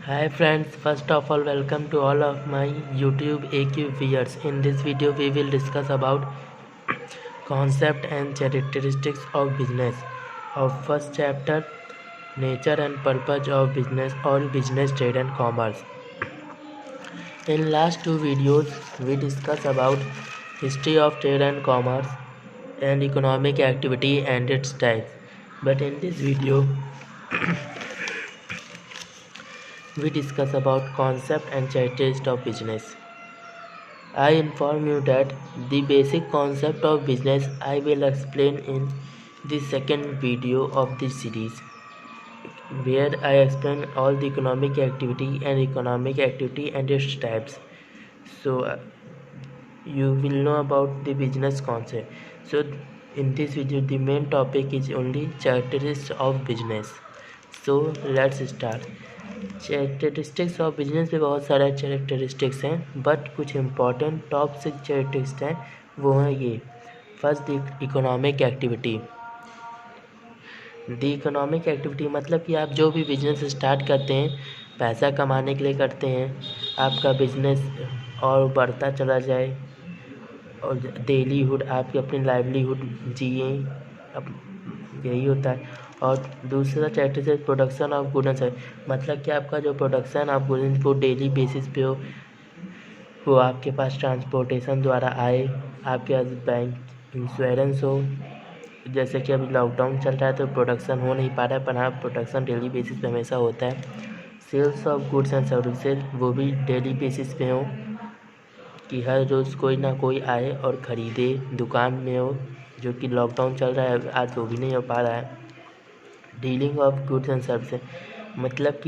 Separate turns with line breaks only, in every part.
Hi friends, first of all welcome to all of my YouTube AQ viewers. In this video we will discuss about concept and characteristics of business. Our first chapter, nature and purpose of business or business trade and commerce. In last two videos we discuss about history of trade and commerce and economic activity and its types. But in this video we discuss about concept and characteristics of business. I inform you that the basic concept of business I will explain in the second video of this series, where I explain all the economic activity and its types. So you will know about the business concept. So in this video the main topic is only characteristics of business. So let's start. Characteristics of business में बहुत सारे characteristics हैं, but कुछ important top 6 characteristics हैं, वो हैं ये। First, economic activity. The economic activity मतलब कि आप जो भी बिजनेस स्टार्ट करते हैं पैसा कमाने के लिए करते हैं, आपका बिजनेस और बढ़ता चला जाए और डेलीहुड आपकी अपनी लाइवलीहुड जिए, अब यही होता है। और दूसरा चैप्टर है production of goods and service, मतलब कि आपका जो प्रोडक्शन ऑफ गुड्स वो डेली बेसिस पे हो, वो आपके पास ट्रांसपोर्टेशन द्वारा आए, आपके पास बैंक इंश्योरेंस हो। जैसे कि अभी लॉकडाउन चल रहा है तो प्रोडक्शन हो नहीं पा रहा है, पर हाँ प्रोडक्शन डेली बेसिस पे हमेशा होता है। Sales of goods and services, वो भी डेली बेसिस पे हो कि हर रोज़ कोई ना कोई आए और ख़रीदे, दुकान में हो, जो कि लॉकडाउन चल रहा है आज वो भी नहीं हो पा रहा है। Dealing of goods and services मतलब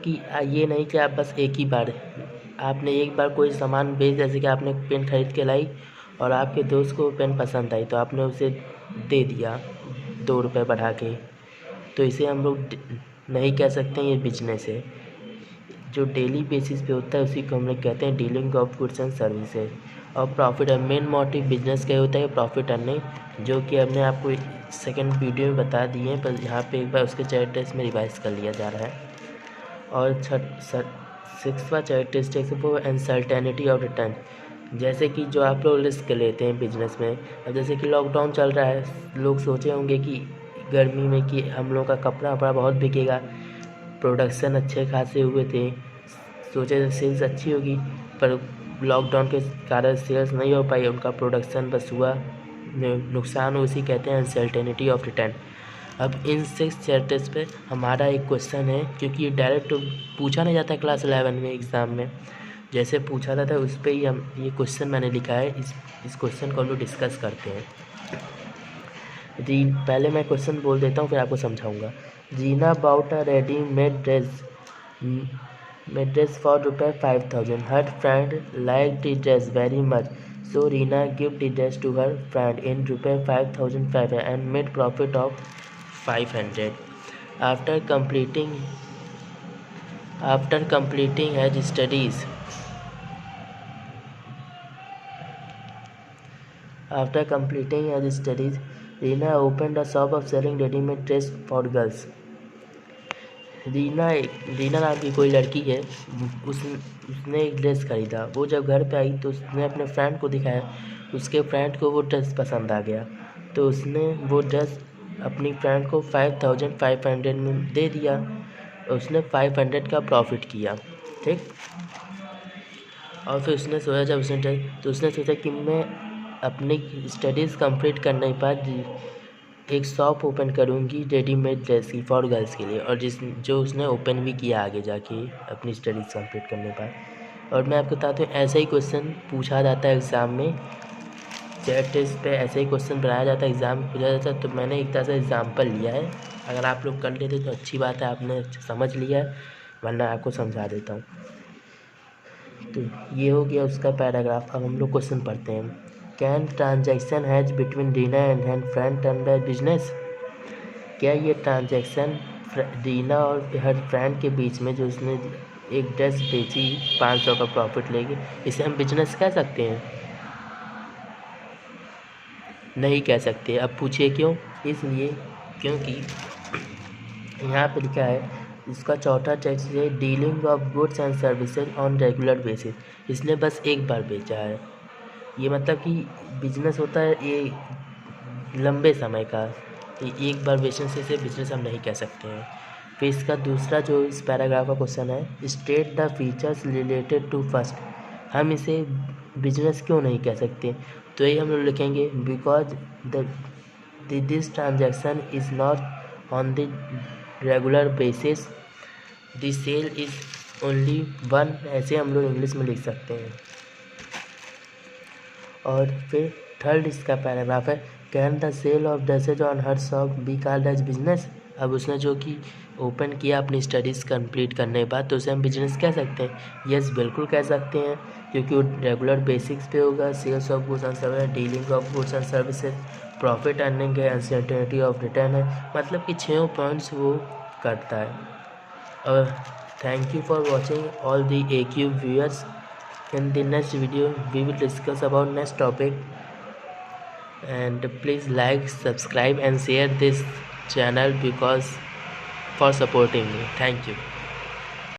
कि ये नहीं कि आप बस एक ही बार आपने एक बार कोई सामान बेच, जैसे कि आपने पेन ख़रीद के लाई और आपके दोस्त को पेन पसंद आई तो आपने उसे दे दिया 2 रुपये बढ़ा के, तो इसे हम लोग नहीं कह सकते ये बिजनेस है। जो डेली बेसिस पे होता है उसी को हम लोग कहते हैं dealing of goods and services. और प्रॉफिट और मेन मोटिव बिजनेस का होता है प्रॉफिट अर्निंग, जो कि हमने आपको सेकंड वीडियो में बता दिए हैं, पर यहाँ पे एक बार उसके चैप्टर्स में रिवाइज कर लिया जा रहा है। और सिक्सवा चैप्टर वो अनसर्टेनिटी ऑफ रिटर्न, जैसे कि जो आप लोग रिस्क लेते हैं बिजनेस में। अब जैसे कि लॉकडाउन चल रहा है, लोग सोचे होंगे कि गर्मी में कि हम लोग का कपड़ा वपड़ा बहुत बिकेगा, प्रोडक्शन अच्छे खासे हुए थे, सोचे सेल्स अच्छी होगी, पर लॉकडाउन के कारण सेल्स नहीं हो पाई, उनका प्रोडक्शन बस हुआ नुकसान, उसी कहते हैं अनसर्टेनिटी ऑफ रिटर्न। अब इन 6 चैप्टर्स पे हमारा एक क्वेश्चन है, क्योंकि ये डायरेक्ट पूछा नहीं जाता क्लास 11 में एग्ज़ाम में, जैसे पूछा था उस पर ही हम ये क्वेश्चन मैंने लिखा है। इस क्वेश्चन को हम लोग डिस्कस करते हैं। पहले मैं क्वेश्चन बोल देता हूँ फिर आपको समझाऊंगा। Gina bought a readymade dress for ₹5,000. Her friend liked the dress very much, so Reena gave the dress to her friend in ₹5,500 and made profit of 500. After completing her studies, Reena opened a shop of selling ready-made dress for girls. Reena नाम की कोई लड़की है, उसने एक dress ख़रीदा। वो जब घर पे आई तो उसने अपने फ्रेंड को दिखाया, उसके फ्रेंड को वो ड्रेस पसंद आ गया, तो उसने वो ड्रेस अपनी फ्रेंड को 5,500 में दे दिया। उसने 500 का प्रॉफिट किया, ठीक। और फिर उसने सोचा, जब उसने सोचा कि मैं अपनी स्टडीज़ कंप्लीट करने के बाद एक शॉप ओपन करूँगी रेडीमेड ड्रेस की फॉर गर्ल्स के लिए, और जो उसने ओपन भी किया आगे जाके अपनी स्टडीज़ कंप्लीट करने के बाद। और मैं आपको बताता हूँ ऐसा ही क्वेश्चन पूछा जाता है एग्ज़ाम में, चैट टेस्ट पे ऐसे ही क्वेश्चन बनाया जाता है, एग्ज़ाम में पूछा जाता है। तो मैंने एक तरह से एग्ज़ाम्पल लिया है, अगर आप लोग कर लेते तो अच्छी बात है, आपने समझ लिया है, वरना आपको समझा देता हूँ। तो ये हो गया उसका पैराग्राफ। अब हम लोग क्वेश्चन पढ़ते हैं। Can transaction has between Reena and her friend turn by business? क्या ये ट्रांजेक्शन रीना और हर फ्रेंड के बीच में जो उसने एक ड्रेस बेची 500 का प्रॉफिट लेके, इसे हम बिजनेस कह सकते हैं? नहीं कह सकते। अब पूछिए क्यों? इसलिए क्योंकि यहाँ पे लिखा है इसका चौथा टेक्स्ट है dealing of goods and services on regular basis. इसने बस एक बार बेचा है। ये मतलब कि बिजनेस होता है ये लंबे समय का, ये एक बार बेचने से इसे बिजनेस हम नहीं कह सकते हैं। फिर इसका दूसरा जो इस पैराग्राफ का क्वेश्चन है state the features related to first. हम इसे बिजनेस क्यों नहीं कह सकते, तो यही हम लोग लिखेंगे because this transaction is not on the regular basis, the sale is only one, ऐसे हम लोग इंग्लिश में लिख सकते हैं। और फिर थर्ड इसका पैराग्राफ है can the sale of dresses on her shop be called as business. अब उसने जो कि ओपन किया अपनी स्टडीज़ कंप्लीट करने के बाद, तो उसे हम बिजनेस कह सकते हैं। यस, बिल्कुल कह सकते हैं, क्योंकि वो रेगुलर बेसिक्स पे होगा। Sales of goods and service, dealing of goods and services, profit earning है, अनसर्टेनिटी ऑफ रिटर्न है, मतलब कि 6 पॉइंट्स वो करता है। और thank you for watching all the AQ viewers. In the next video we will discuss about next topic, and please like, subscribe and share this channel because for supporting me. Thank you.